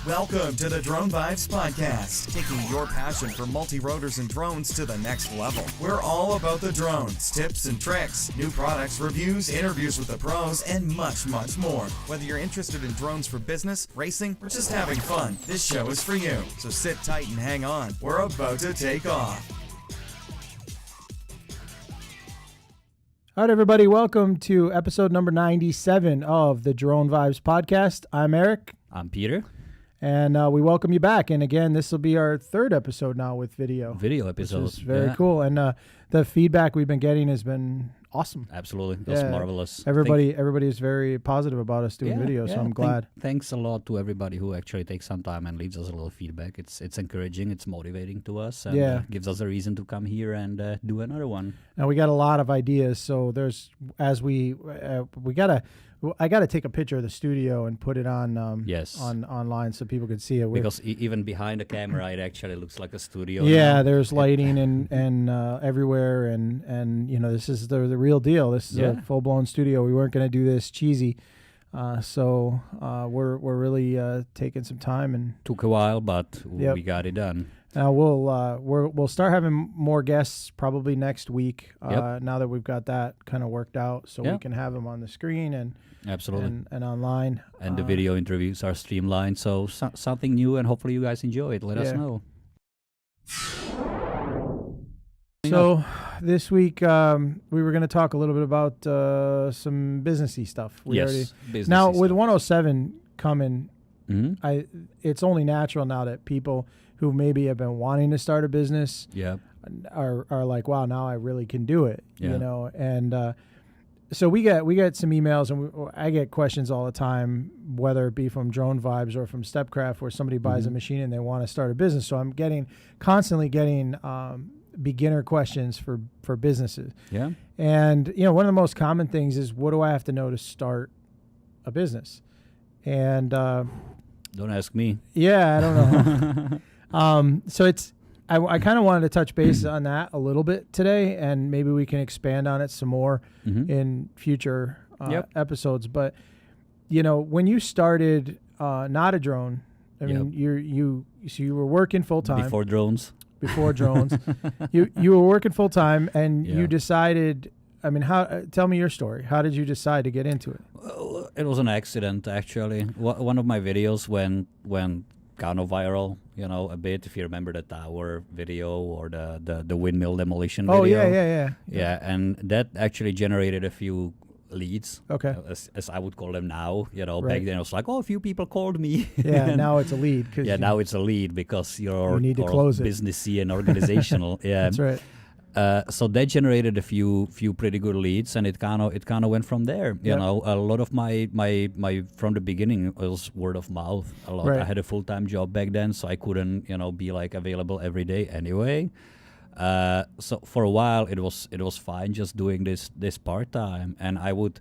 Welcome to the Drone Vibes Podcast, taking your passion for multi-rotors and drones to the next level. We're all about the drones, tips and tricks, new products, reviews, interviews with the pros, and much, much more. Whether you're interested in drones for business, racing, or just having fun, this show is for you. So sit tight and hang on. We're about to take off. All right, everybody, welcome to episode number 97 of the Drone Vibes Podcast. I'm Eric. I'm Peter. And we welcome you back. And again, this will be our third episode now with video. Video episode. Which is very cool. And the feedback we've been getting has been awesome. Absolutely. That's marvelous. Everybody is very positive about us doing video, so I'm glad. Thanks a lot to everybody who actually takes some time and leaves us a little feedback. It's encouraging, it's motivating to us, and gives us a reason to come here and do another one. Now, we got a lot of ideas, so I got to take a picture of the studio and put it on online so people can see it. Because even behind the camera, it actually looks like a studio. Yeah, there's lighting and everywhere, and you know, this is the real deal. This is a full blown studio. We weren't going to do this cheesy, so we're really taking some time and took a while, but we got it done. Now we'll start having more guests probably next week. Now that we've got that kind of worked out, so we can have them on the screen and absolutely and online. And the video interviews are streamlined, so something new, and hopefully you guys enjoy it. Let us know. So this week we were going to talk a little bit about some businessy stuff. Now with 107 coming, it's only natural now that people who maybe have been wanting to start a business are like, wow, now I really can do it, you know. And so we get some emails, and I get questions all the time, whether it be from Drone Vibes or from Stepcraft, where somebody buys a machine and they want to start a business. So I'm constantly getting beginner questions for businesses. Yeah. And you know, one of the most common things is, what do I have to know to start a business? And don't ask me. Yeah, I don't know. So I kind of wanted to touch base on that a little bit today, and maybe we can expand on it some more in future episodes. But you know, when you started not a drone, I mean, you were working full time before drones. you were working full time, and you decided. I mean, tell me your story. How did you decide to get into it? Well, it was an accident, actually. One of my videos went kind of viral, you know, a bit, if you remember the tower video or the windmill demolition video. Oh, yeah, and that actually generated a few leads. Okay. As I would call them now, you know. Right. Back then it was like, a few people called me. Yeah, now it's a lead. Now it's a lead because you need to close it. Businessy and organizational. Yeah. That's right. So that generated a few pretty good leads, and it kind of went from there. You know, a lot of my from the beginning was word of mouth. A lot. Right. I had a full-time job back then, so I couldn't be like available every day anyway. So for a while it was fine just doing this part-time, and I would.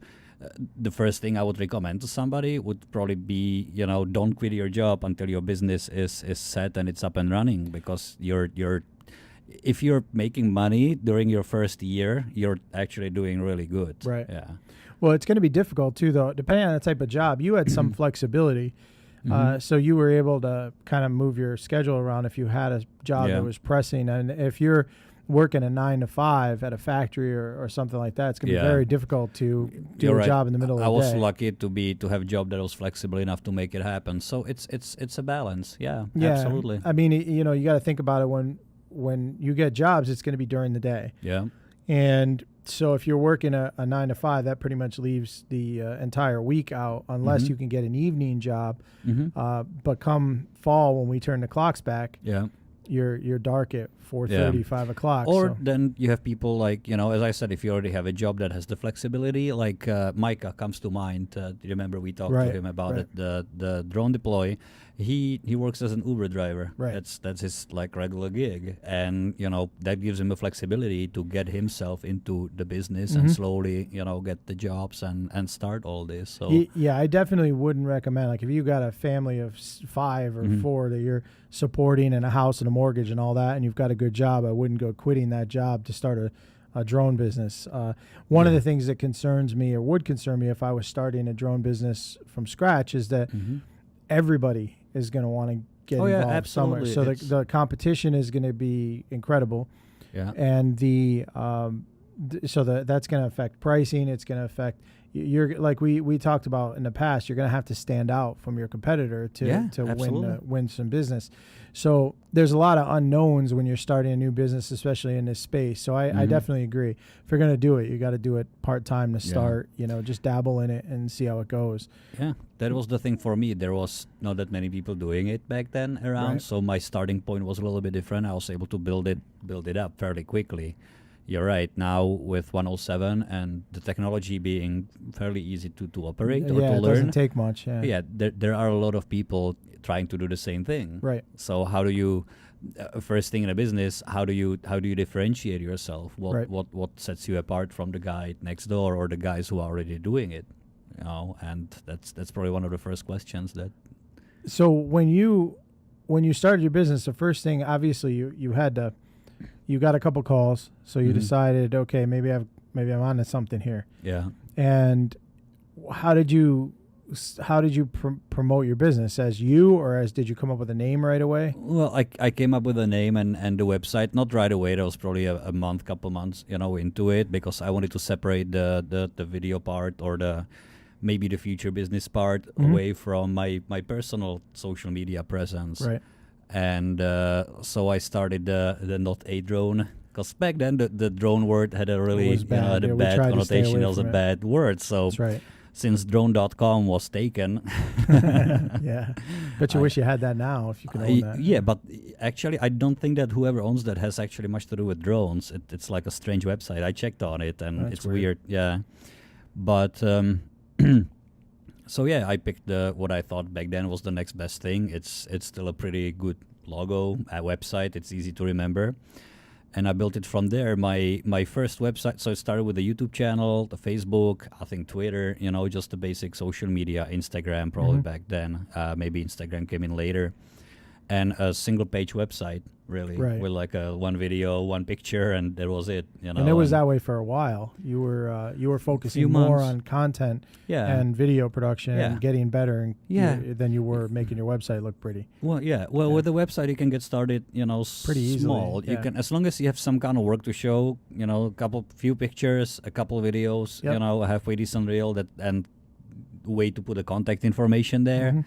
The first thing I would recommend to somebody would probably be, don't quit your job until your business is set and it's up and running, because if you're making money during your first year, you're actually doing really good. Right. Yeah. Well, it's going to be difficult too, though. Depending on the type of job, you had some flexibility. So you were able to kind of move your schedule around if you had a job that was pressing. And if you're working a 9 to 5 at a factory or something like that, it's going to be very difficult to do a job in the middle of the day. I was lucky to have a job that was flexible enough to make it happen. So it's a balance. Yeah, absolutely. I mean, you got to think about it when you get jobs, it's going to be during the day. Yeah. And so if you're working a 9 to 5, that pretty much leaves the entire week out, unless you can get an evening job. But come fall, when we turn the clocks back, you're dark at 4:30, 5 o'clock. Or then you have people like, as I said, if you already have a job that has the flexibility, like Micah comes to mind. Do you remember we talked to him about it? The drone deploy. He works as an Uber driver. Right. That's his like regular gig, and that gives him a flexibility to get himself into the business and slowly get the jobs and start all this. So I definitely wouldn't recommend, like, if you got a family of 5 or 4 that you're supporting and a house and a mortgage and all that, and you've got a good job, I wouldn't go quitting that job to start a drone business. One of the things that concerns me, or would concern me if I was starting a drone business from scratch, is that everybody is going to want to get involved somewhere. So the competition is going to be incredible. Yeah. And that's going to affect pricing. It's going to affect you're like we talked about in the past. You're going to have to stand out from your competitor to win some business. So there's a lot of unknowns when you're starting a new business, especially in this space. So I definitely agree. If you're going to do it, you got to do it part-time to start. Just dabble in it and see how it goes. Yeah, that was the thing for me. There was not that many people doing it back then around, so my starting point was a little bit different. I was able to build it up fairly quickly. You're right. Now with 107 and the technology being fairly easy to operate or to learn. It doesn't take much. Yeah, there are a lot of people trying to do the same thing. Right. So how do you, first thing in a business, how do you differentiate yourself? What sets you apart from the guy next door or the guys who are already doing it? And that's probably one of the first questions that. So when you started your business, the first thing, obviously you got a couple calls, so you decided, okay, maybe I'm onto something here. Yeah. And how did you promote your business, as you, or did you come up with a name right away? Well, I came up with a name and the website, not right away. That was probably a couple months, into it, because I wanted to separate the video part or maybe the future business part away from my personal social media presence. Right. And so I started the not a drone, because back then the drone word had a really bad connotation. It was a bad word. So that's right. Since drone.com was taken, yeah, but you wish you had that now if you could own that. Yeah, but actually I don't think that whoever owns that has actually much to do with drones. It's like a strange website. I checked on it and it's weird. Yeah, but so yeah, I picked what I thought back then was the next best thing. It's still a pretty good logo, a website. It's easy to remember, and I built it from there. My first website. So it started with the YouTube channel, the Facebook, I think Twitter. Just the basic social media, Instagram probably back then. Maybe Instagram came in later, and a single page website. Really, with like one video, one picture, and that was it. And it was that way for a while. You were focusing more on content and video production and getting better than you were making your website look pretty. Well, with the website you can get started, pretty easily. Small. You can, as long as you have some kind of work to show, few pictures, a couple videos, a halfway decent reel and way to put the contact information there,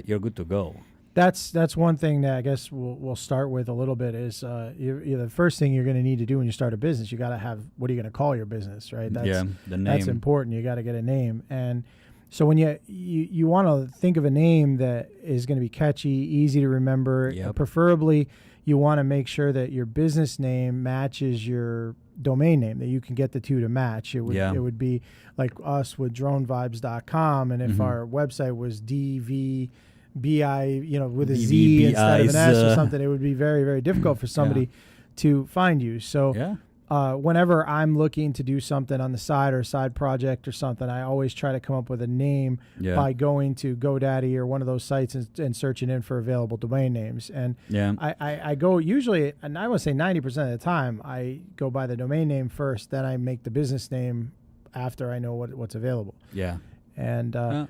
you're good to go. That's one thing that I guess we'll start with a little bit is the first thing you're going to need to do when you start a business, you got to have, what are you going to call your business, right? The name. That's important. You got to get a name. And so when you want to think of a name that is going to be catchy, easy to remember, preferably you want to make sure that your business name matches your domain name, that you can get the two to match. It would be like us with dronevibes.com, and if our website was DVBI, with a Z instead of an S or something, it would be very, very difficult for somebody to find you. So whenever I'm looking to do something on the side or a side project or something, I always try to come up with a name by going to GoDaddy or one of those sites and searching in for available domain names. And I go usually, and I would say 90% of the time, I go by the domain name first, then I make the business name after I know what's available. Yeah. And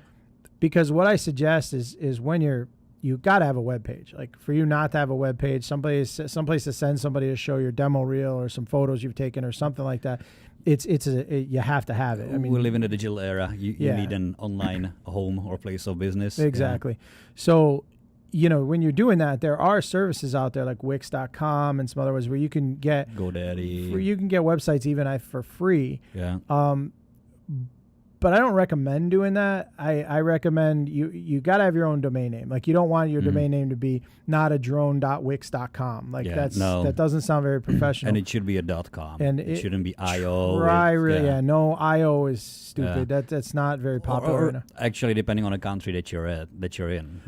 because what I suggest is when you got to have a web page. Like for you not to have a web page, someplace to send somebody to show your demo reel or some photos you've taken or something like that. You have to have it. I mean, we live in a digital era. You need an online home or place of business. Exactly. So, when you're doing that, there are services out there like Wix.com and some other ones where you can get GoDaddy. Where you can get websites even for free. Yeah. But I don't recommend doing that. I recommend you got to have your own domain name. Like you don't want your domain name to be not a drone.wix.com. Like that doesn't sound very professional. And it should be a .com. And it shouldn't be IO. No, IO is stupid. That's not very popular. Or actually, depending on the country that you're in. If you're in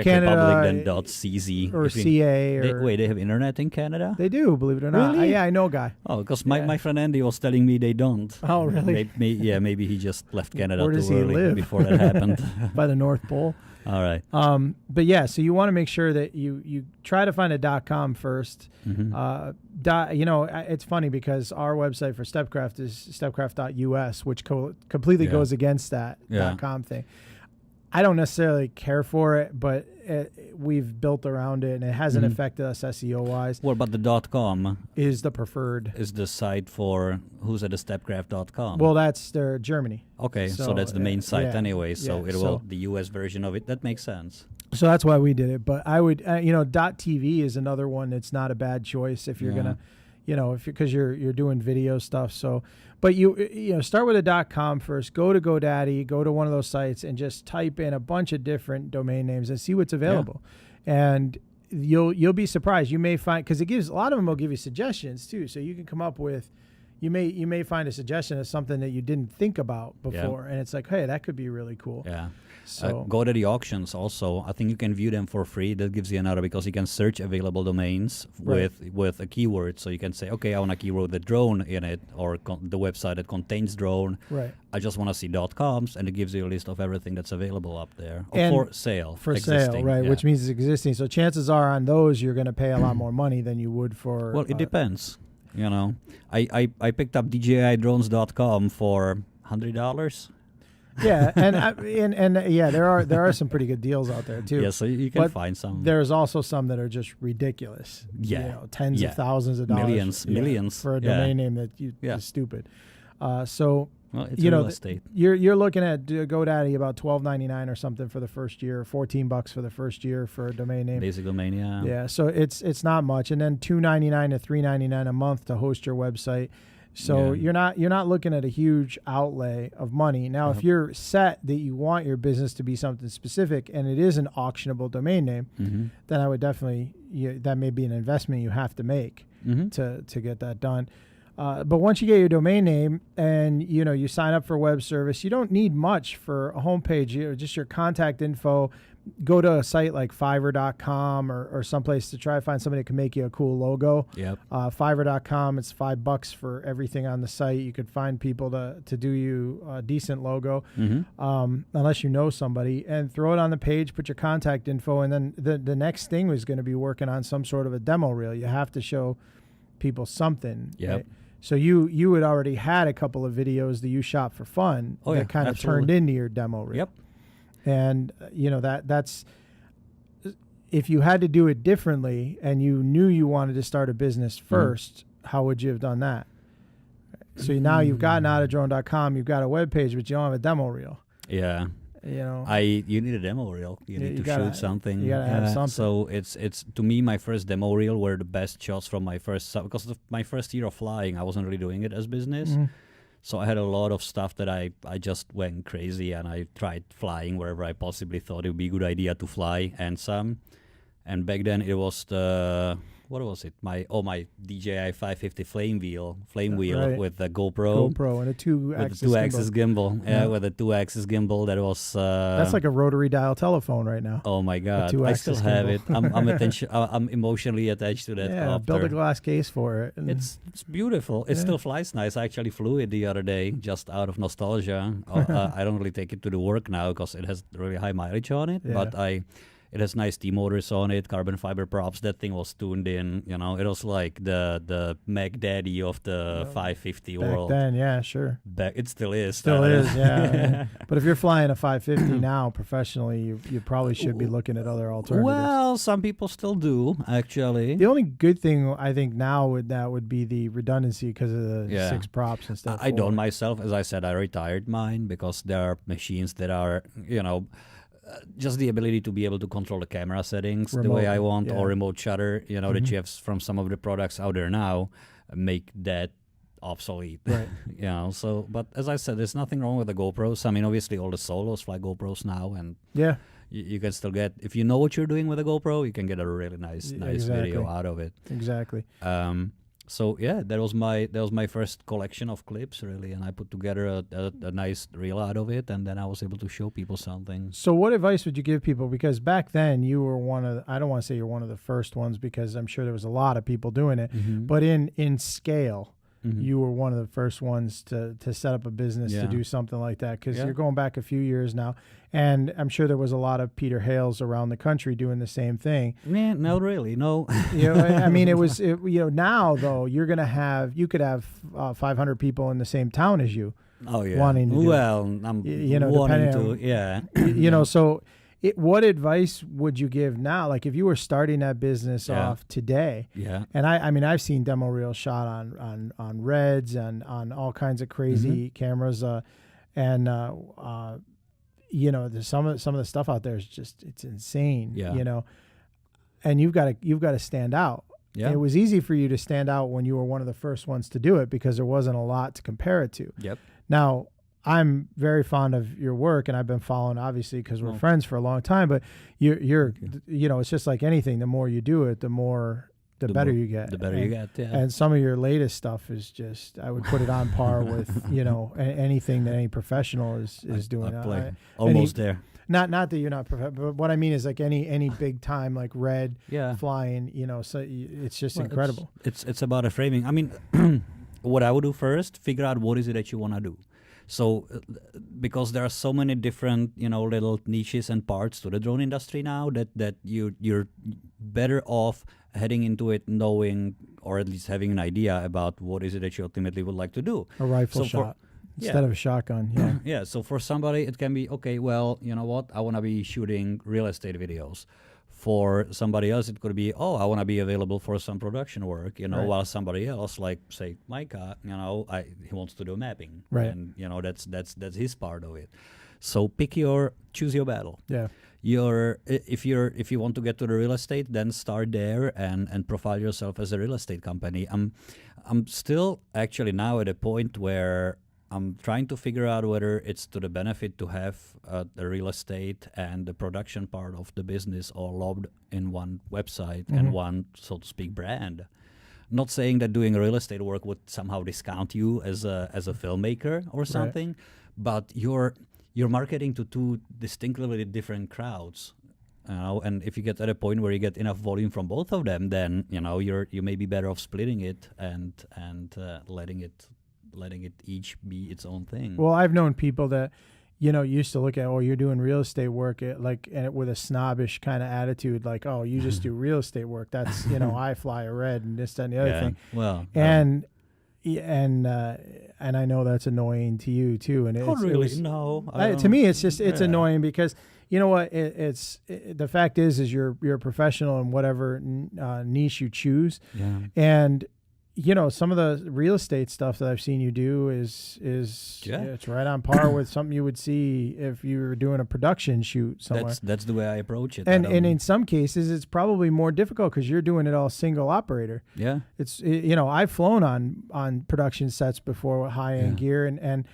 Canada, Republic, then .cz or CA. They have internet in Canada? They do, believe it or not. Really? I know a guy. Oh, because my friend Andy was telling me they don't. Oh, really? Maybe he just left Canada Where does too he early live? Before that happened. By the North Pole. All right. But yeah, so you want to make sure that you try to find a .com first. It's funny because our website for Stepcraft is stepcraft.us, which completely goes against that .com thing. I don't necessarily care for it, but we've built around it, and it hasn't affected us SEO-wise. What about the .com? Is the preferred. Is the site for who's at the stepcraft.com? Well, that's their Germany. Okay, so that's the main site anyway. So it will the US version of it. That makes sense. So that's why we did it. But I would, .tv is another one that's not a bad choice if you're gonna, because you're doing video stuff. So, but you start with a .com first. Go to GoDaddy, go to one of those sites, and just type in a bunch of different domain names and see what's available. Yeah. And you'll be surprised. You may find, because a lot of them will give you suggestions too. So you can come up with. You may find a suggestion of something that you didn't think about before, and it's like, hey, that could be really cool. Yeah. So go to the auctions also. I think you can view them for free. That gives you another, because you can search available domains with a keyword. So you can say, okay, I want to keyword the drone in it, or the website that contains drone. Right. I just want to see .coms, and it gives you a list of everything that's available up there for sale. For sale, right? Yeah. Which means it's existing. So chances are on those you're going to pay a lot more money than you would for. Well, it depends. I picked up DJIdrones.com for $100. Yeah, and there are some pretty good deals out there too. Yeah, so you can find some. There's also some that are just ridiculous. Yeah, tens of thousands of dollars, millions for a domain name that is stupid. Well, it's real estate. You're looking at GoDaddy about $12.99 or something for the first year, $14 for the first year for a domain name. Basic domain, yeah. Yeah, so it's not much, and then $2.99 to $3.99 a month to host your website. So you're not looking at a huge outlay of money. Now, if you're set that you want your business to be something specific and it is an auctionable domain name, then I would definitely that may be an investment you have to make to get that done. But once you get your domain name and you sign up for web service, you don't need much for a homepage. Just your contact info. Go to a site like Fiverr.com or someplace to try to find somebody that can make you a cool logo. Yep. Fiverr.com, it's $5 for everything on the site. You could find people to do you a decent logo, unless you know somebody, and throw it on the page, put your contact info, and then the next thing was going to be working on some sort of a demo reel. You have to show people something. Yep. Right? So you had already had a couple of videos that you shot for fun that kind of turned into your demo reel. Yep. And that's if you had to do it differently and you knew you wanted to start a business first, how would you have done that? So now you've gotten out of drone.com, you've got a web page, but you don't have a demo reel. Yeah. You need a demo reel. You need to shoot something. You gotta have something. So it's to me, my first demo reel were the best shots from my first, because of my first year of flying, I wasn't really doing it as business. So I had a lot of stuff that I just went crazy, and I tried flying wherever I possibly thought it would be a good idea to fly, and some. And back then it was what was it? My DJI 550 flame wheel with the GoPro and a two-axis gimbal. Yeah, with a two-axis gimbal. That was that's like a rotary dial telephone right now. Oh my God, I still have it. I'm emotionally attached to that. Yeah, build a glass case for it. It's beautiful. It still flies nice. I actually flew it the other day just out of nostalgia. I don't really take it to the work now because it has really high mileage on it, but it has nice T-motors on it, carbon fiber props. That thing was tuned in. It was like the Mac Daddy of the 550 world. Back then, yeah, sure. It still is. Yeah. But if you're flying a 550 now professionally, you probably should be looking at other alternatives. Well, some people still do, actually. The only good thing I think now would be the redundancy because of the 6 props and stuff. I don't myself. As I said, I retired mine because there are machines that are, just the ability to be able to control the camera settings the way I want, or remote shutter, that you have from some of the products out there now, make that obsolete. Right. So, but as I said, there's nothing wrong with the GoPros. I mean, obviously all the solos fly GoPros now, and you can still get, if you know what you're doing with a GoPro, you can get a really nice video out of it. Exactly. So that was my first collection of clips, really, and I put together a nice reel out of it, and then I was able to show people something. So what advice would you give people? Because back then you were I don't want to say you're one of the first ones, because I'm sure there was a lot of people doing it, but in scale, you were one of the first ones to set up a business to do something like that, because you're going back a few years now, and I'm sure there was a lot of Peter Hales around the country doing the same thing. Man, no, really, no. I mean, now though you could have 500 people in the same town as you. Oh yeah. Wanting to I'm wanting to. so what advice would you give now? Like if you were starting that business off today, and I mean, I've seen demo reels shot on Reds and on all kinds of crazy cameras, and you know, there's some of the stuff out there is just, it's insane, you know, and you've got to stand out. Yeah. It was easy for you to stand out when you were one of the first ones to do it because there wasn't a lot to compare it to. Yep. Now, I'm very fond of your work, and I've been following, obviously, because we're friends for a long time. But you're you know, it's just like anything. The more you do it, the better you get. The better you get, yeah. And some of your latest stuff is just, I would put it on par with, you know, anything that any professional is doing. Almost there. Not that you're not professional, but what I mean is like any big time, like Red flying, you know, so it's just incredible. It's about a framing. I mean, what I would do first, figure out what is it that you want to do. So, because there are so many different, you know, little niches and parts to the drone industry now that you're better off heading into it knowing, or at least having an idea about what is it that you ultimately would like to do. A rifle shot instead of a shotgun. Yeah. So for somebody, it can be, okay, well, you know what? I want to be shooting real estate videos. For somebody else, it could be, I want to be available for some production work, you know, while somebody else, like, say, Micah, you know, he wants to do mapping. Right. And, you know, that's his part of it. So choose your battle. Yeah. If you want to get to the real estate, then start there and profile yourself as a real estate company. I'm still actually now at a point where I'm trying to figure out whether it's to the benefit to have the real estate and the production part of the business all lobbed in one website and one, so to speak, brand. Not saying that doing real estate work would somehow discount you as a filmmaker or something, but you're marketing to two distinctly different crowds. You know, and if you get at a point where you get enough volume from both of them, then you know you may be better off splitting it and letting it each be its own thing. Well, I've known people that, you know, used to look at, you're doing real estate work, with a snobbish kind of attitude, like, you just do real estate work. That's, you know, I fly a Red and this, that, and the other thing. Well, and I know that's annoying to you too. And to me, it's just annoying because, you know what, the fact is you're a professional in whatever niche you choose, and you know, some of the real estate stuff that I've seen you do is it's right on par with something you would see if you were doing a production shoot somewhere. That's the way I approach it. And in some cases, it's probably more difficult because you're doing it all single operator. Yeah. You know, I've flown on production sets before with high-end gear, and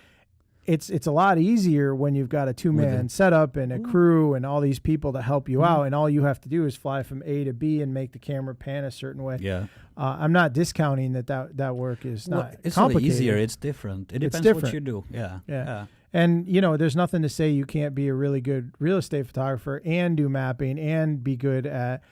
it's a lot easier when you've got a two-man setup and a crew and all these people to help you out, and all you have to do is fly from A to B and make the camera pan a certain way. Yeah. I'm not discounting that work is not it's complicated. It's easier. It's different. It depends what you do. Yeah. And, you know, there's nothing to say you can't be a really good real estate photographer and do mapping and be good at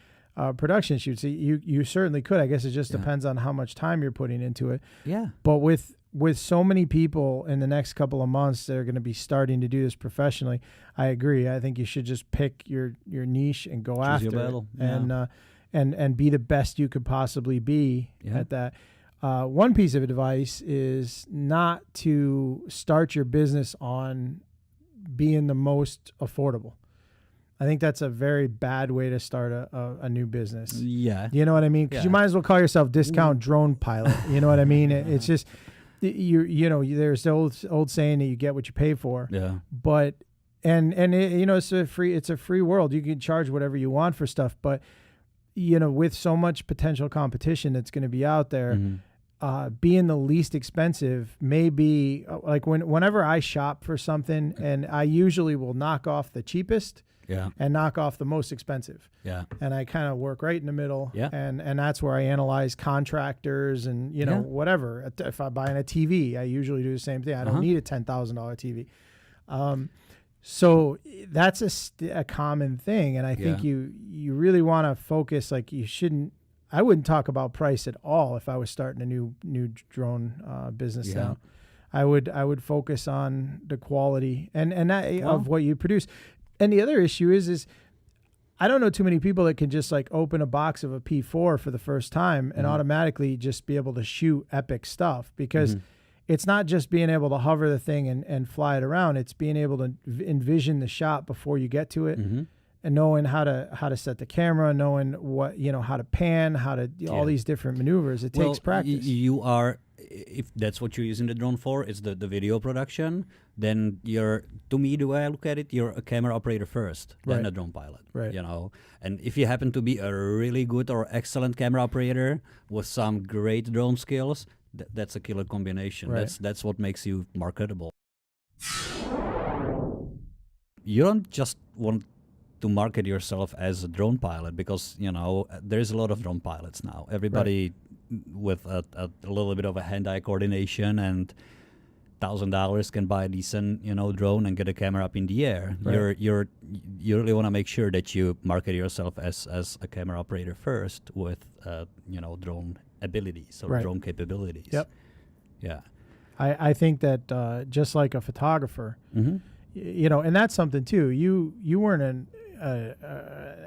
production shoots. You certainly could. I guess it just depends on how much time you're putting into it. Yeah. But with so many people in the next couple of months that are going to be starting to do this professionally, I agree. I think you should just pick your niche and go after your battle. it, and be the best you could possibly be at that. One piece of advice is not to start your business on being the most affordable. I think that's a very bad way to start a new business. Yeah. You know what I mean? Because you might as well call yourself Discount Drone Pilot. You know what I mean? It's just... You know, there's the old saying that you get what you pay for. Yeah. But and you know, it's a free world. You can charge whatever you want for stuff, but you know, with so much potential competition that's going to be out there, being the least expensive may be like whenever I shop for something, and I usually will knock off the cheapest. And knock off the most expensive. And I kind of work right in the middle. And that's where I analyze contractors and, you know, whatever. If I'm buying a TV, I usually do the same thing. I don't need a $10,000 TV. So that's a common thing. And I think you really want to focus, like I wouldn't talk about price at all if I was starting a new drone business now. I would focus on the quality and that of what you produce. And the other issue is I don't know too many people that can just like open a box of a P4 for the first time and automatically just be able to shoot epic stuff, because it's not just being able to hover the thing and fly it around. It's being able to envision the shot before you get to it. knowing how to set the camera, knowing what, how to pan, all these different maneuvers. It takes practice. You are, if that's what you're using the drone for, it's the video production, then to me, the way I look at it, you're a camera operator first, then a drone pilot. Right. And if you happen to be a really good or excellent camera operator with some great drone skills, that's a killer combination. Right. That's what makes you marketable. You don't just want to market yourself as a drone pilot because, there's a lot of drone pilots now. Everybody with a little bit of a hand-eye coordination and $1,000 can buy a decent, drone and get a camera up in the air. Right. You really want to make sure that you market yourself as a camera operator first with, drone abilities or drone capabilities. Yep. Yeah. I think that just like a photographer, and that's something too. You weren't an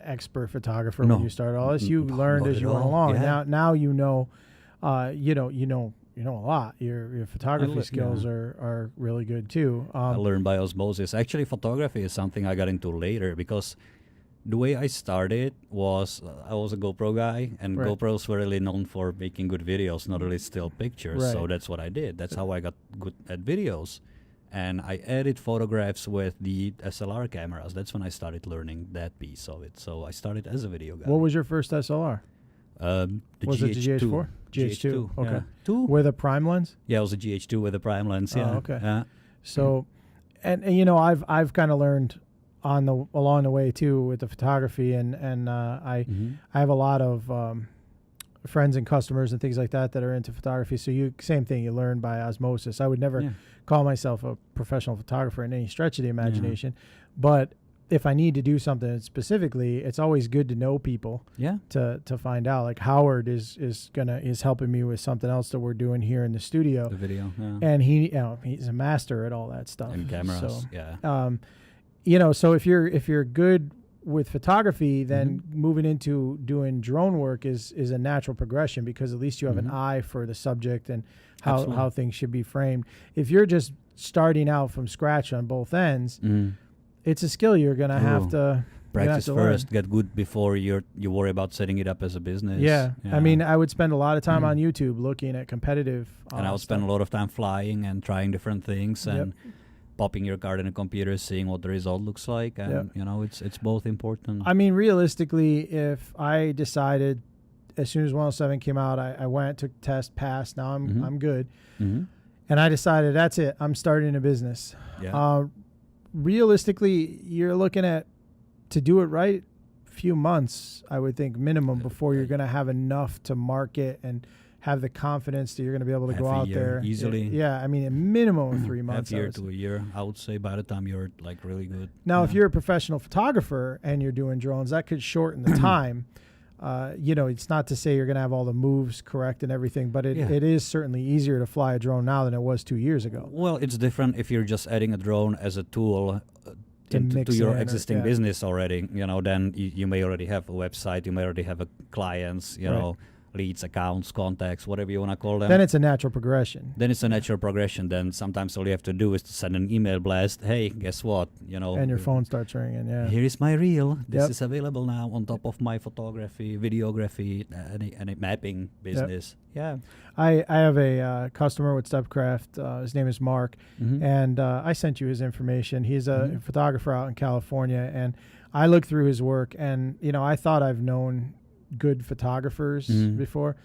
expert photographer when you started all this. You learned as you went along. Yeah. Now you know a lot. Your photography skills are really good too. I learned by osmosis. Actually, photography is something I got into later because the way I started was I was a GoPro guy, and GoPros were really known for making good videos, not really still pictures. Right. So that's what I did. That's how I got good at videos. And I edited photographs with the SLR cameras. That's when I started learning that piece of it. So I started as a video guy. What was your first SLR? Was it the GH4? GH2. Okay. Yeah. 2? With a prime lens? Yeah, it was a GH2 with a prime lens. Yeah. Oh, okay. Yeah. So, and I've kind of learned along the way too with the photography, and I have a lot of friends and customers and things like that are into photography. So same thing, you learn by osmosis. I would never call myself a professional photographer in any stretch of the imagination, but if I need to do something specifically, it's always good to know people to find out. Like Howard is helping me with something else that we're doing here in the studio. The video, and he's a master at all that stuff. And cameras, so, so if you're good with photography, then moving into doing drone work is a natural progression because at least you have an eye for the subject and how things should be framed. If you're just starting out from scratch on both ends, it's a skill you're gonna have to practice first, get good before you worry about setting it up as a business. Yeah. I mean, I would spend a lot of time on YouTube looking at competitive and I would spend a lot of time flying and trying different things and popping your card in a computer, seeing what the result looks like, and it's both important. I mean, realistically, if I decided as soon as 107 came out, I went, took the test, passed. Now I'm good, and I decided that's it. I'm starting a business. Yeah. Realistically, you're looking at, to do it right, few months, I would think minimum, before you're going to have enough to market and have the confidence that you're going to be able to go out there easily. I mean, a minimum of 3 months. Half year to a year, I would say, by the time you're like really good. Now, if you're a professional photographer and you're doing drones, that could shorten the time. It's not to say you're going to have all the moves correct and everything, but it is certainly easier to fly a drone now than it was 2 years ago. Well, it's different if you're just adding a drone as a tool to your existing business already. Then you may already have a website, you may already have clients, leads, accounts, contacts, whatever you want to call them. Then it's a natural progression. Then sometimes all you have to do is to send an email blast. Hey, guess what? And your phone starts ringing. Yeah. Here is my reel. This is available now on top of my photography, videography, and a mapping business. Yep. Yeah. I have a customer with Stepcraft. His name is Mark, and I sent you his information. He's a photographer out in California, and I looked through his work, and I thought I've known good photographers before.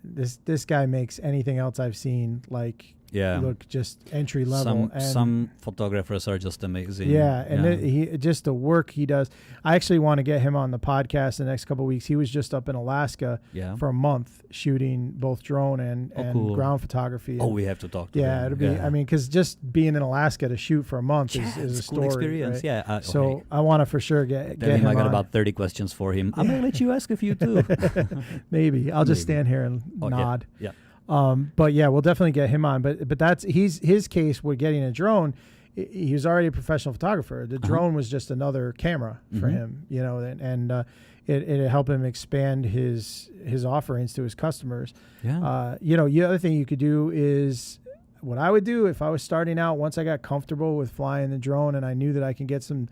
This guy makes anything else I've seen look just entry level. Some photographers are just amazing. Yeah, and he just the work he does. I actually want to get him on the podcast the next couple of weeks. He was just up in Alaska for a month shooting both drone and cool. ground photography. We have to talk to him. It'll be. I mean, because just being in Alaska to shoot for a month is a story. Cool experience. Right? Yeah. So I want to for sure get him. I got about 30 questions for him. I'm gonna let you ask a few too. Maybe I'll just stand here and nod. Yeah. But yeah, we'll definitely get him on. But that's his case with getting a drone. He was already a professional photographer. The drone was just another camera for him, and it helped him expand his offerings to his customers. Yeah. The other thing you could do is what I would do if I was starting out. Once I got comfortable with flying the drone and I knew that I can get some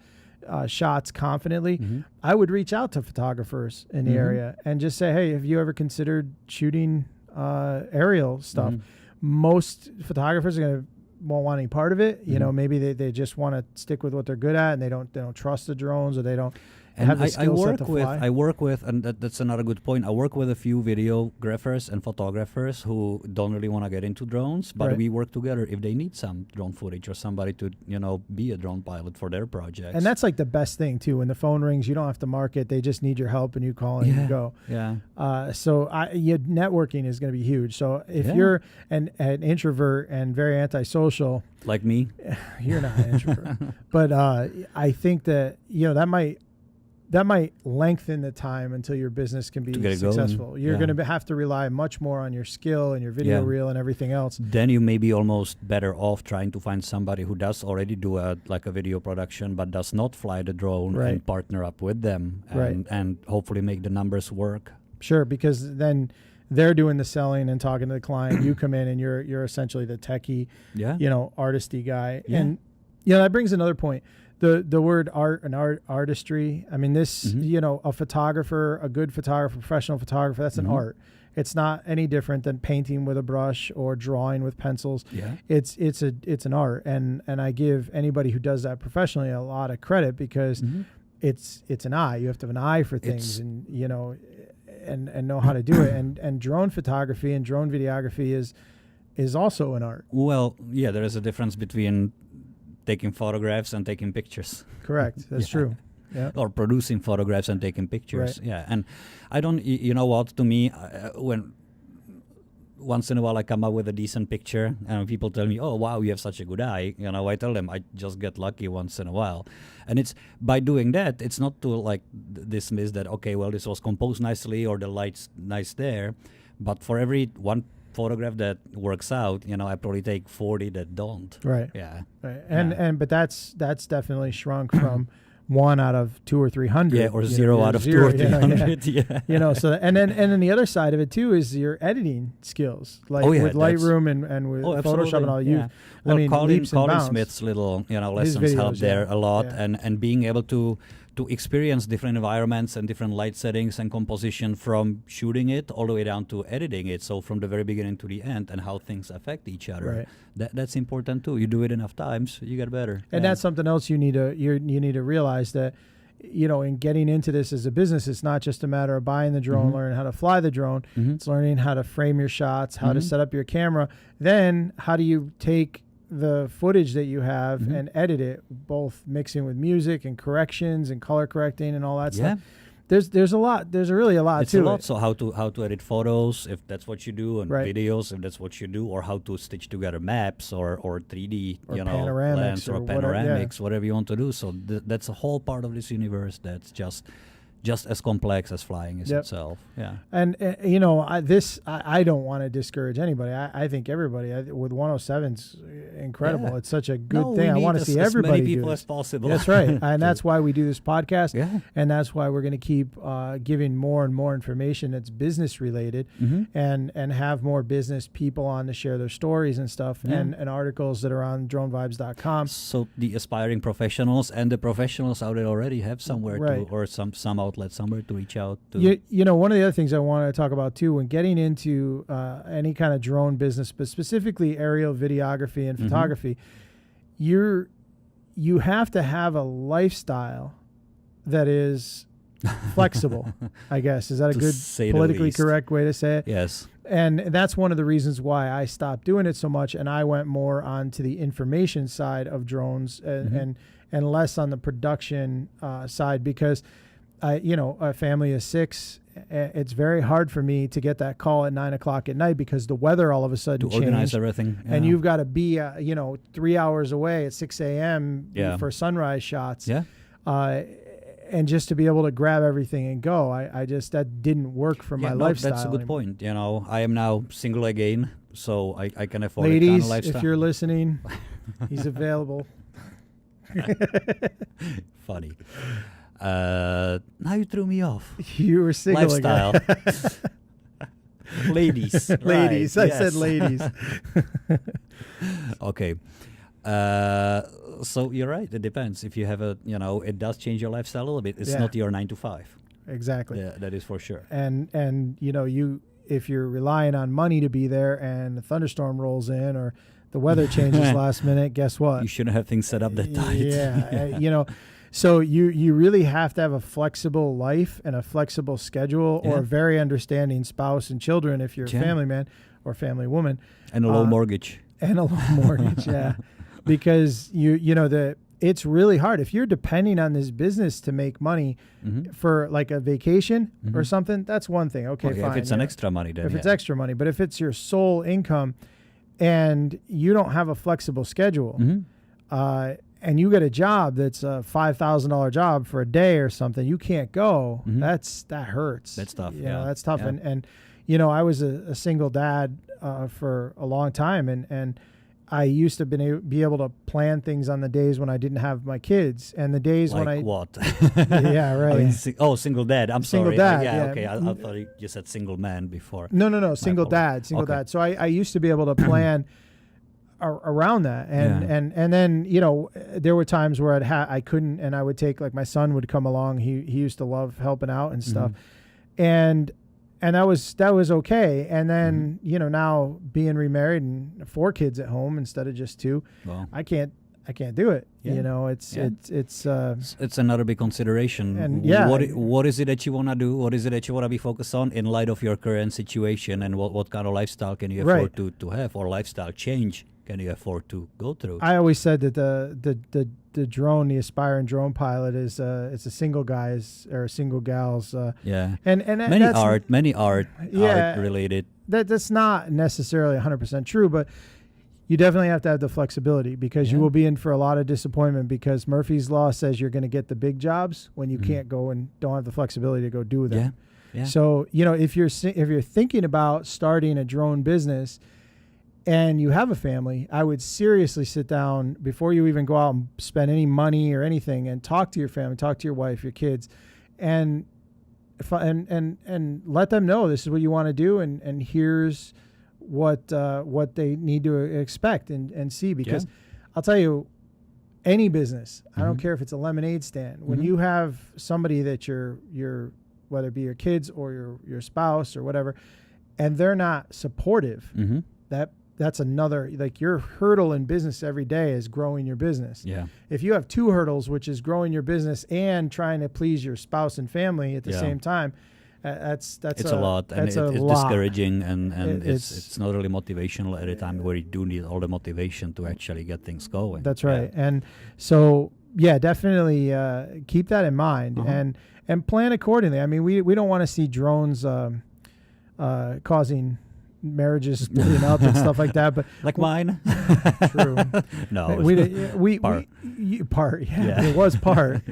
shots confidently, I would reach out to photographers in the area and just say, hey, have you ever considered shooting aerial stuff? Most photographers won't want any part of it. You know, maybe they just want to stick with what they're good at, and they don't trust the drones, or they don't have the skill set to fly. I work with, and that's another good point. I work with a few videographers and photographers who don't really want to get into drones, but we work together if they need some drone footage or somebody to, be a drone pilot for their projects. And that's like the best thing too. When the phone rings, you don't have to market; they just need your help, and you call and you go. Yeah. So networking is going to be huge. So if you're an introvert and very antisocial, like me, you're not an introvert. But I think that that might lengthen the time until your business can be successful. You're going to have to rely much more on your skill and your video reel and everything else. Then you may be almost better off trying to find somebody who does already do a video production but does not fly the drone and partner up with them and hopefully make the numbers work. Sure, because then they're doing the selling and talking to the client. You come in and you're essentially the techie, artisty guy. Yeah. And that brings another point. The word art and artistry. I mean, this, a photographer, a good photographer, professional photographer, that's an art. It's not any different than painting with a brush or drawing with pencils. Yeah. It's an art. And I give anybody who does that professionally a lot of credit because it's an eye. You have to have an eye for things and know how to do it. And drone photography and drone videography is also an art. Well, yeah, there is a difference between taking photographs and taking pictures. Correct. That's true. Yeah. Or producing photographs and taking pictures. Right. Yeah. And I don't, to me, when once in a while I come up with a decent picture and people tell me, oh, wow, you have such a good eye. I tell them I just get lucky once in a while. And it's by doing that, it's not to dismiss that, okay, well, this was composed nicely or the light's nice there. But for every one photograph that works out, I probably take 40 that don't. Right. Yeah. Right. But that's definitely shrunk from 1 out of 200 or 300. Yeah, or 0 out of 200 or 300. Yeah. So and then the other side of it too is your editing skills, with Lightroom and with Photoshop and all. Well, Colin Smith's little lessons help there a lot, and being able to experience different environments and different light settings and composition from shooting it all the way down to editing it. So from the very beginning to the end and how things affect each other. Right. That's important too. You do it enough times, you get better. And that's something else you need to realize that, in getting into this as a business, it's not just a matter of buying the drone, learning how to fly the drone. It's learning how to frame your shots, how to set up your camera. Then how do you take the footage that you have and edit it, both mixing with music and corrections and color correcting and all that stuff. There's a lot. There's really a lot to it. It's a lot. So how to edit photos, if that's what you do, and videos, if that's what you do, or how to stitch together maps or 3D, or panoramics lens or panoramics, whatever you want to do. So that's a whole part of this universe that's just as complex as flying is itself. Yeah. And I don't want to discourage anybody. I think everybody with 107's incredible. Yeah. It's such a good thing. I want to see everybody as many people do as possible. That's right. And that's why we do this podcast. Yeah. And that's why we're going to keep giving more and more information that's business related and have more business people on to share their stories and stuff and articles that are on dronevibes.com. So the aspiring professionals and the professionals out there already have somewhere to, or some outlet somewhere to reach out to. One of the other things I want to talk about too, when getting into any kind of drone business, but specifically aerial videography and photography, you have to have a lifestyle that is flexible, I guess. Is that a good politically correct way to say it? Yes. And that's one of the reasons why I stopped doing it so much, and I went more onto the information side of drones and less on the production side, because a family of 6, it's very hard for me to get that call at 9 o'clock at night because the weather all of a sudden changed. Organize everything. Yeah. And you've got to be, 3 hours away at 6 a.m. For sunrise shots. Yeah. And just to be able to grab everything and go, that didn't work for my lifestyle. That's a good point. I am now single again, so I can afford Ladies, that kind of lifestyle. If you're listening, he's available. Funny. Now you threw me off. You were single lifestyle. Ladies. Ladies. Right, I said ladies. Okay. So you're right. It depends. If you have it does change your lifestyle a little bit. It's not your 9 to 5. Exactly. Yeah, that is for sure. And if you're relying on money to be there and a thunderstorm rolls in or the weather changes last minute, guess what? You shouldn't have things set up that tight. Yeah. So you really have to have a flexible life and a flexible schedule or a very understanding spouse and children if you're a family man or family woman. And a low mortgage. And a low mortgage, yeah. Because it's really hard. If you're depending on this business to make money for like a vacation or something, that's one thing. Okay, fine. If it's an extra money, then it's extra money. But if it's your sole income and you don't have a flexible schedule, and you get a job that's a $5,000 job for a day or something, you can't go. That hurts. That's tough. That's tough. Yeah. And I was a single dad for a long time, and I used to be able to plan things on the days when I didn't have my kids, and the days when I what? Yeah, right. I mean, single dad. I'm single sorry. Dad, Yeah, yeah. okay. I thought you said single man before. No. Single dad. So I used to be able to plan around that, and then there were times where I couldn't, and I would take, like, my son would come along. He used to love helping out and stuff, and that was okay. And then now being remarried and 4 kids at home instead of just 2, I can't do it. It's another big consideration. And what is it that you want to do? What is it that you want to be focused on in light of your current situation, and what kind of lifestyle can you afford to have, or lifestyle change can you afford to go through? I always said that the drone, the aspiring drone pilot, is it's a single guy's or a single gal's. And many art related. That's not necessarily 100% true, but you definitely have to have the flexibility, because you will be in for a lot of disappointment, because Murphy's Law says you're going to get the big jobs when you can't go and don't have the flexibility to go do them. Yeah. So if you're thinking about starting a drone business and you have a family, I would seriously sit down before you even go out and spend any money or anything, and talk to your family, talk to your wife, your kids, and let them know this is what you want to do, and here's what they need to expect and see. Because I'll tell you, any business, I don't care if it's a lemonade stand, when you have somebody that you're whether it be your kids or your spouse or whatever, and they're not supportive, that's another, like, your hurdle in business every day is growing your business. Yeah. If you have 2 hurdles, which is growing your business and trying to please your spouse and family at the same time, it's a lot, and it's discouraging, and it's not really motivational at a time where you do need all the motivation to actually get things going. That's right. And so definitely keep that in mind and plan accordingly. I mean, we don't want to see drones causing marriages splitting up and stuff like that, but like mine. True. No, part. It was part.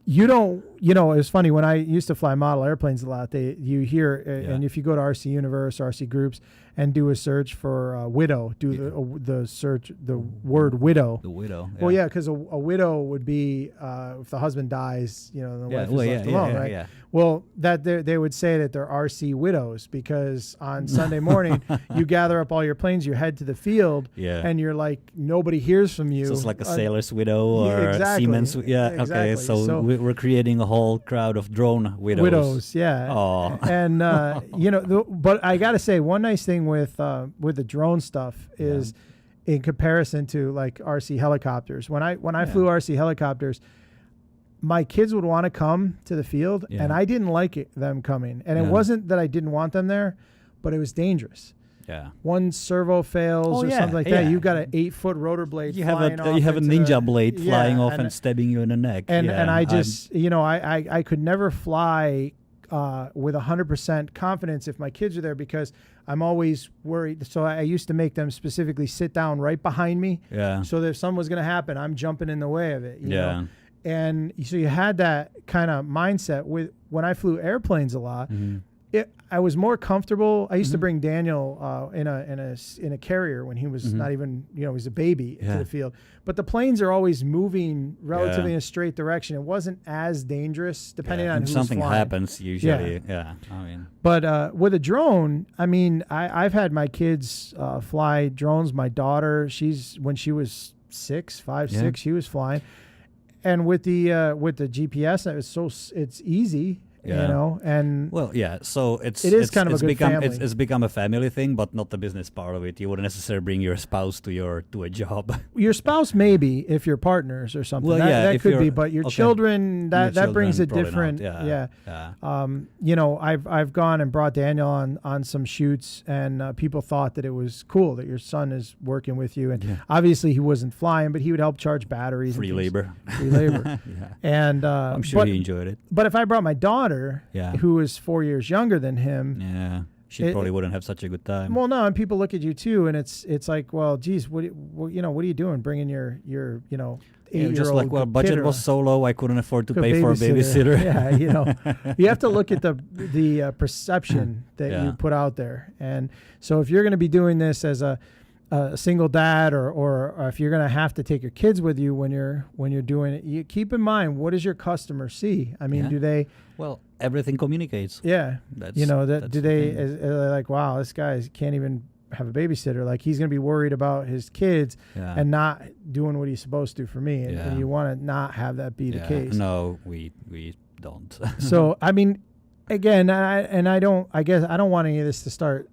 It was funny when I used to fly model airplanes a lot. You hear, and if you go to RC Universe, RC Groups, and do a search for widow, the word widow. The widow. Yeah. Well, because a widow would be if the husband dies, the wife is left alone, right? Yeah. Well, that they would say that they're RC widows, because on Sunday morning you gather up all your planes, you head to the field, and you're like, nobody hears from you. So it's like a sailor's widow or a seaman's. Exactly. Okay. So we're creating a whole crowd of drone widows. Yeah. And but I got to say, one nice thing with the drone stuff is, in comparison to like RC helicopters, when I flew RC helicopters, my kids would want to come to the field, and I didn't like them coming. And it wasn't that I didn't want them there, but it was dangerous. Yeah. One servo fails something like that. You've got an 8-foot rotor blade. You have a ninja blade flying off and stabbing you in the neck. And I just I could never fly with 100% confidence if my kids are there, because I'm always worried. So I used to make them specifically sit down right behind me. Yeah. So that if something was going to happen, I'm jumping in the way of it. You know? And so you had that kind of mindset with when I flew airplanes a lot. I was more comfortable. I used to bring Daniel in a carrier when he was not even, he was a baby to the field. But the planes are always moving relatively in a straight direction. It wasn't as dangerous, depending on who's something flying. Happens usually. But with a drone, I mean, I've had my kids fly drones. My daughter, when she was 6, he was flying. And with the GPS, it's easy. Yeah. And so it is kind of a good family. It's become a family thing, but not the business part of it. You wouldn't necessarily bring your spouse to a job. Your spouse, maybe, if you're partners or something. Well, that could be, but your children, that brings a different. I've gone and brought Daniel on some shoots, and people thought that it was cool that your son is working with you, and obviously he wasn't flying, but he would help charge batteries. Free labor. And I'm sure he enjoyed it. But if I brought my daughter, who is 4 years younger than him, she probably wouldn't have such a good time. Well, no, and people look at you too, and it's like, well, geez, what are you doing, bringing your 8-year-old just like, well, budget was so low, I couldn't afford to pay for a babysitter. You have to look at the perception that you put out there, and so if you're going to be doing this as a single dad, or if you're going to have to take your kids with you when you're doing it, you keep in mind, what does your customer see? I mean, do they? Well, everything communicates. Yeah, do they? Are they like, wow, this guy can't even have a babysitter? Like, he's going to be worried about his kids and not doing what he's supposed to for me, and you want to not have that be the case. No, we don't. So I mean, again, I don't want any of this to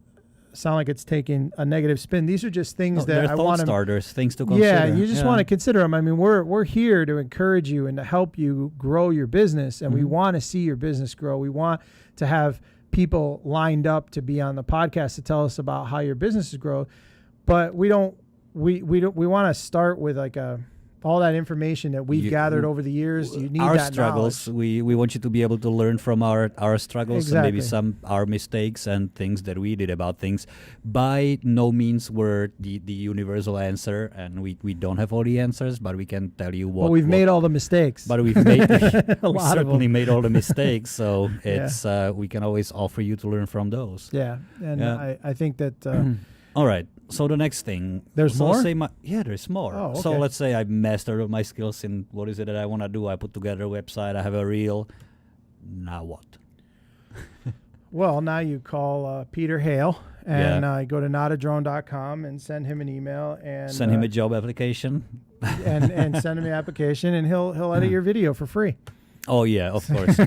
sound like it's taking a negative spin. These are just things that I want to starters, things to consider. Yeah, you just want to consider them. I mean, we're here to encourage you and to help you grow your business, and we want to see your business grow. We want to have people lined up to be on the podcast to tell us about how your business is growing. But we want to start with like all that information that we've gathered over the years. You need our that struggles. Knowledge. We want you to be able to learn from our struggles and maybe our mistakes and things that we did about things. By no means we're the universal answer, and we don't have all the answers, but we can tell you what. Well, we've made all the mistakes. But we've made we certainly made all the mistakes. So it's we can always offer you to learn from those. Yeah, and I think that. All right. So the next thing. There's more? There's more. Oh, okay. So let's say I mastered all my skills in what is it that I want to do. I put together a website. I have a reel. Now what? Well, now you call Peter Hale and go to notadrone.com and send him an email and send him a job application and send him the application, and he'll edit your video for free. Oh yeah, of course.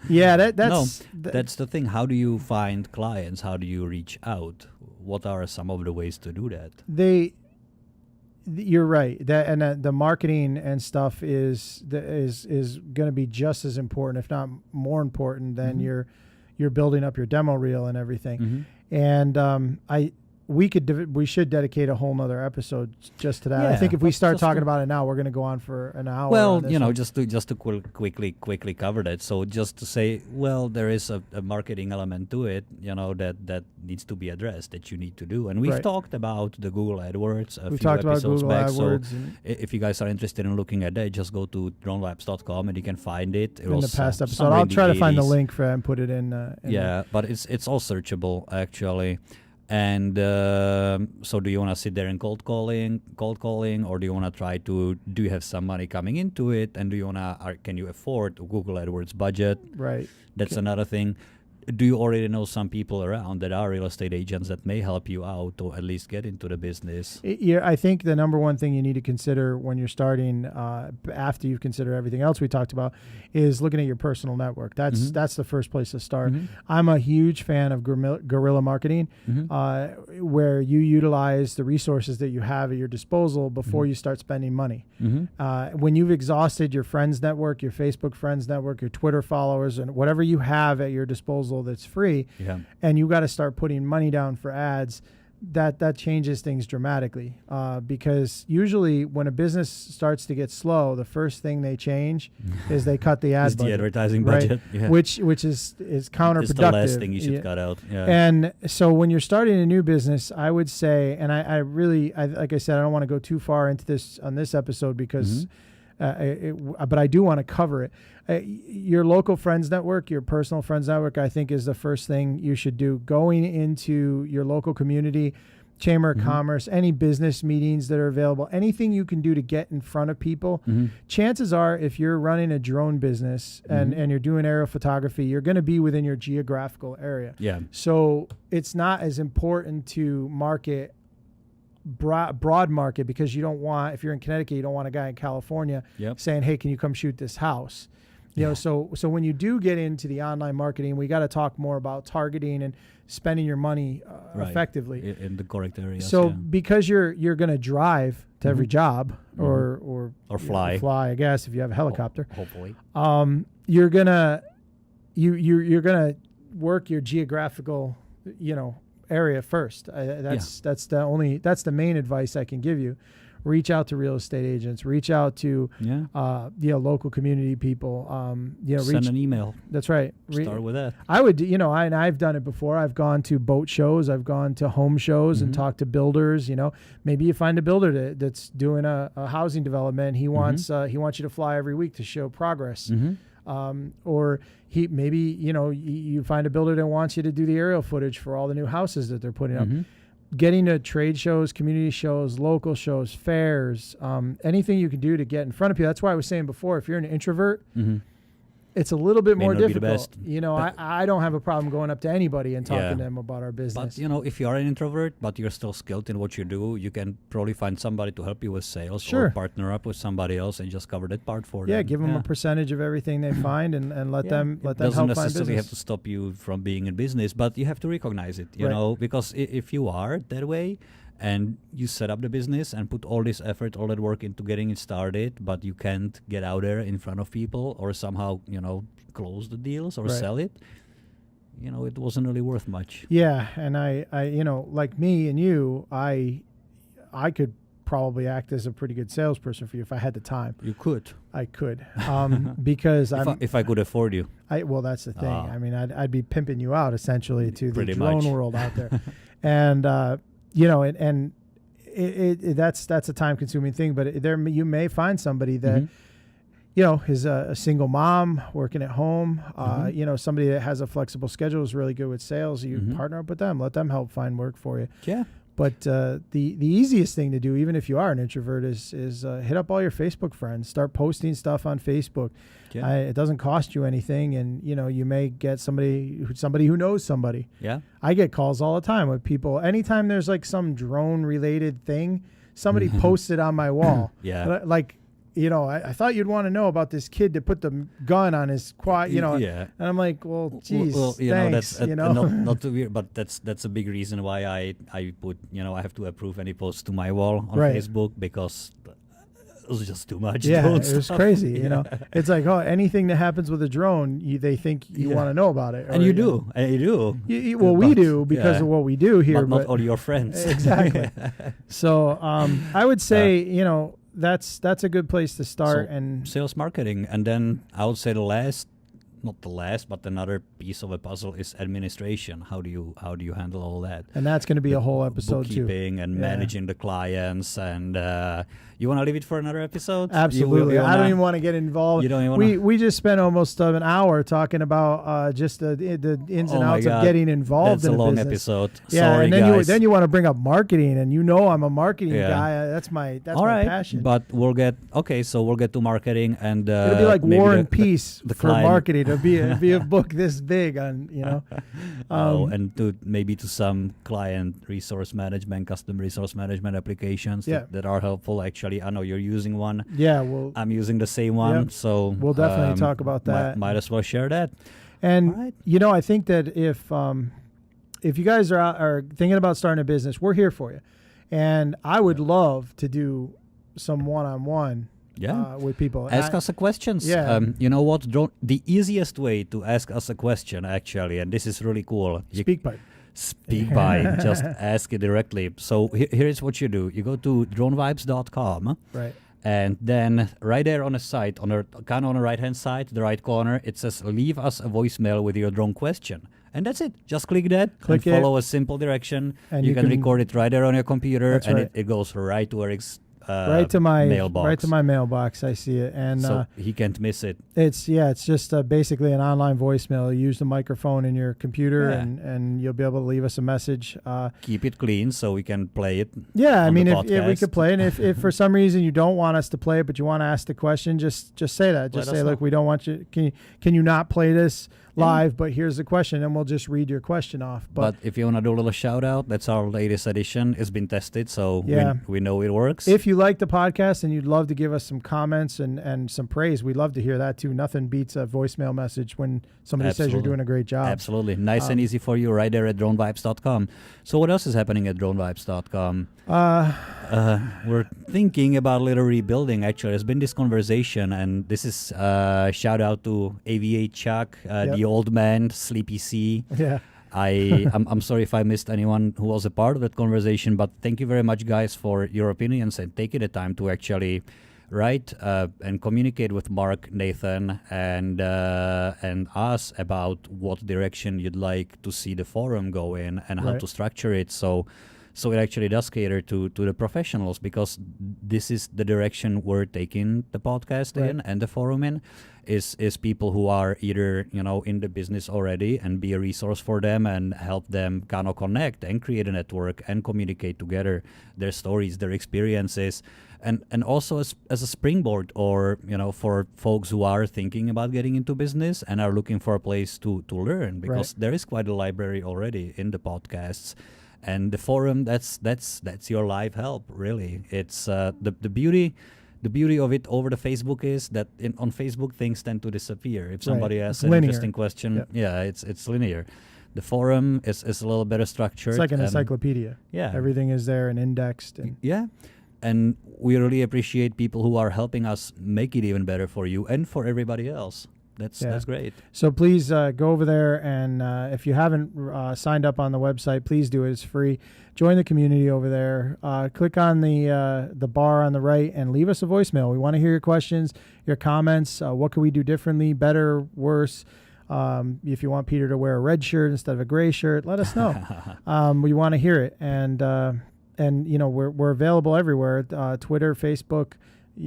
Yeah, that's the thing. How do you find clients? How do you reach out? What are some of the ways to do that? You're right. The marketing and stuff is going to be just as important, if not more important, than you're building up your demo reel and everything. And we should dedicate a whole nother episode just to that. I think if we start talking about it now, we're going to go on for an hour. Well, just to quickly cover that. So just to say, well, there is a marketing element to it, that needs to be addressed, that you need to do. And we've talked about the Google AdWords a few episodes back. So if you guys are interested in looking at that, just go to dronelabs.com and you can find it. In the past episode, I'll try to find the link for it and put it in. But it's all searchable actually. And so do you want to sit there and cold calling, or do you want to try to, do you have some money coming into it, and can you afford a Google AdWords budget? Right. That's another thing. Do you already know some people around that are real estate agents that may help you out or at least get into the business? I think the number one thing you need to consider when you're starting, after you've considered everything else we talked about, is looking at your personal network. That's the first place to start. I'm a huge fan of guerrilla marketing, where you utilize the resources that you have at your disposal before you start spending money. When you've exhausted your friends network, your Facebook friends network, your Twitter followers, and whatever you have at your disposal that's free, and you got to start putting money down for ads, that changes things dramatically, because usually when a business starts to get slow, the first thing they change is they cut the ad budget, the advertising budget, which is counterproductive. It's the last thing you should cut out. And so when you're starting a new business, I would say, and I really like I said, I don't want to go too far into this on this episode because but I do want to cover it. Your local friends network, your personal friends network, I think is the first thing you should do. Going into your local community, chamber of commerce, any business meetings that are available, anything you can do to get in front of people. Chances are, if you're running a drone business and you're doing aerial photography, you're going to be within your geographical area. So it's not as important to market broad market, because you don't want, if you're in Connecticut, you don't want a guy in California saying, hey, can you come shoot this house? You know, so when you do get into the online marketing, we got to talk more about targeting and spending your money effectively in the correct areas. So because you're going to drive to every job or fly, I guess, if you have a helicopter, hopefully, you're gonna work your geographical, area first. That's the main advice I can give you. Reach out to real estate agents. Reach out to local community people. Send an email. That's right. Start with that. I would, and I've done it before. I've gone to boat shows. I've gone to home shows and talked to builders. Maybe you find a builder that's doing a housing development. He wants you to fly every week to show progress. Or you find a builder that wants you to do the aerial footage for all the new houses that they're putting up. Getting to trade shows, community shows, local shows, fairs, anything you can do to get in front of people. That's why I was saying before, if you're an introvert, it's a little bit more difficult. I don't have a problem going up to anybody and talking to them about our business. But, if you are an introvert, but you're still skilled in what you do, you can probably find somebody to help you with sales or partner up with somebody else and just cover that part for them. Yeah, give them a percentage of everything they find and let them help find business. It doesn't necessarily have to stop you from being in business, but you have to recognize it, you know, because if you are that way, and you set up the business and put all this effort, all that work into getting it started, but you can't get out there in front of people or somehow, close the deals or sell it, it wasn't really worth much. Yeah, and I like me and you, I could probably act as a pretty good salesperson for you if I had the time. You could. I could, because if I could afford you. Well, that's the thing. I mean, I'd be pimping you out essentially to the drone world out there, and. That's a time-consuming thing, but you may find somebody that, is a single mom working at home, somebody that has a flexible schedule, is really good with sales. You partner up with them, let them help find work for you. Yeah. But the easiest thing to do, even if you are an introvert, is hit up all your Facebook friends. Start posting stuff on Facebook. Yeah. It doesn't cost you anything, and you may get somebody who knows somebody. Yeah. I get calls all the time with people. Anytime there's like some drone related thing, somebody posts it on my wall. Yeah. I thought you'd want to know about this kid that put the gun on his quad, Yeah. And I'm like, well, geez, thanks, that's not too weird, but that's a big reason why I put, I have to approve any post to my wall on Facebook, because it was just too much. Yeah, it was crazy. It's like, anything that happens with a drone, they think you want to know about it, and you do. We do because of what we do here, but not all your friends. Exactly. So I would say, that's a good place to start. And sales marketing, and then I would say but another piece of a puzzle is administration. How do you handle all that? And that's going to be a whole episode too. Bookkeeping and managing the clients, and you want to leave it for another episode? Absolutely. I don't even want to get involved. You don't even we just spent almost an hour talking about just the ins and outs of getting involved in a business. That's a long episode. Yeah, sorry, and guys. then you want to bring up marketing, and I'm a marketing guy. That's my passion. But we'll get to marketing, and it'll be like War and Peace for marketing. It'll be a book this big on and to some client resource management, custom resource management applications that are helpful. Actually, I know you're using one. Yeah, well, I'm using the same one, so we'll definitely talk about that. Might as well share that. And I think that if you guys are thinking about starting a business, we're here for you. And I would love to do some one-on-one with people. Ask us a questions. Yeah. You know what? The easiest way to ask us a question, actually, and this is really cool. Speak by. Just ask it directly. So here's what you do. You go to dronevibes.com. Right. And then right there on the site, on the right-hand side, the right corner, it says leave us a voicemail with your drone question. And that's it. Just click that follow a simple direction. And you can record it right there on your computer, and it goes right to Eric's right to my mailbox. Right to my mailbox. I see it, and so he can't miss it. It's just basically an online voicemail. You use the microphone in your computer, and you'll be able to leave us a message. Keep it clean so we can play it. Yeah, I mean, if we could play it, and if for some reason you don't want us to play it, but you want to ask the question, just say that. Just say, look, we don't want you. Can you not play this live? But here's the question, and we'll just read your question off. But if you want to do a little shout out, that's our latest edition. It's been tested, so we know it works. If you like the podcast and you'd love to give us some comments and some praise, we'd love to hear that too. Nothing beats a voicemail message when somebody says you're doing a great job. Absolutely. Nice and easy for you right there at dronevibes.com. So what else is happening at dronevibes.com? We're thinking about a little rebuilding, actually. There's been this conversation, and this is shout out to AVA Chuck, the old man, Sleepy C. Yeah. I'm sorry if I missed anyone who was a part of that conversation, but thank you very much, guys, for your opinions and taking the time to actually write and communicate with Mark, Nathan, and us about what direction you'd like to see the forum go in and how to structure it. So it actually does cater to the professionals, because this is the direction we're taking the podcast in and the forum in, is people who are either, in the business already and be a resource for them and help them kind of connect and create a network and communicate together their stories, their experiences, and also as a springboard, or, for folks who are thinking about getting into business and are looking for a place to learn, because there is quite a library already in the podcasts. And the forum, that's your live help, really. It's the beauty of it over the Facebook is that on Facebook things tend to disappear. If somebody asks an interesting question, it's linear. The forum is a little better structured. It's like an encyclopedia. Yeah, everything is there and indexed. And we really appreciate people who are helping us make it even better for you and for everybody else. That's great. So please go over there, and if you haven't signed up on the website, please do it. It's free. Join the community over there. Click on the bar on the right and leave us a voicemail. We want to hear your questions, your comments. What can we do differently, better, worse? If you want Peter to wear a red shirt instead of a gray shirt, let us know. We want to hear it, and we're available everywhere: Twitter, Facebook.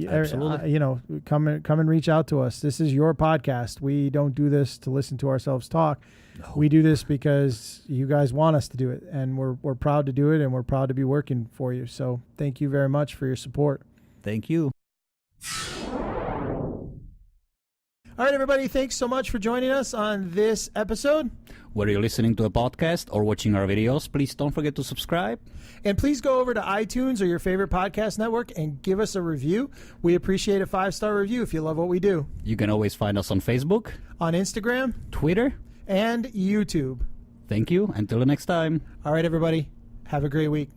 Absolutely. Come and reach out to us. This is your podcast. We don't do this to listen to ourselves talk. No. We do this because you guys want us to do it, and we're proud to do it, and we're proud to be working for you. So thank you very much for your support. Thank you. All right, everybody, thanks so much for joining us on this episode. Whether you're listening to a podcast or watching our videos, please don't forget to subscribe. And please go over to iTunes or your favorite podcast network and give us a review. We appreciate a 5-star review if you love what we do. You can always find us on Facebook, on Instagram, Twitter, and YouTube. Thank you. Until the next time. All right, everybody. Have a great week.